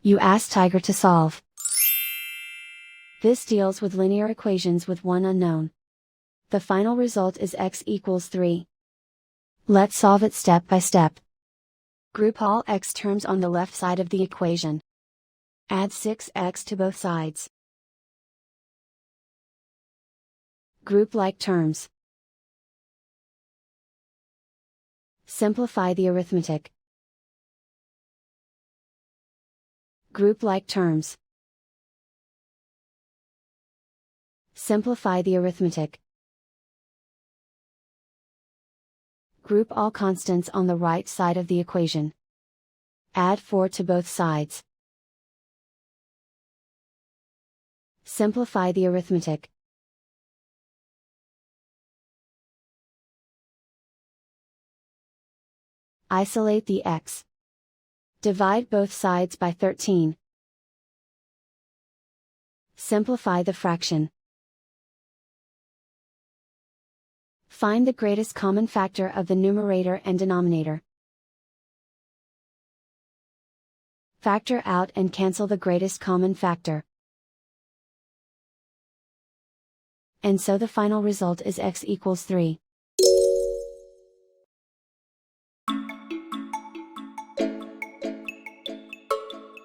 You ask Tiger to solve. This deals with linear equations with one unknown. The final result is x equals 3. Let's solve it step by step. Group all x terms on the left side of the equation. Add 6x to both sides. Group like terms. Simplify the arithmetic. Group like terms. Simplify the arithmetic. Group all constants on the right side of the equation. Add 4 to both sides. Simplify the arithmetic. Isolate the x. Divide both sides by 13. Simplify the fraction. Find the greatest common factor of the numerator and denominator. Factor out and cancel the greatest common factor. And so the final result is x equals 3.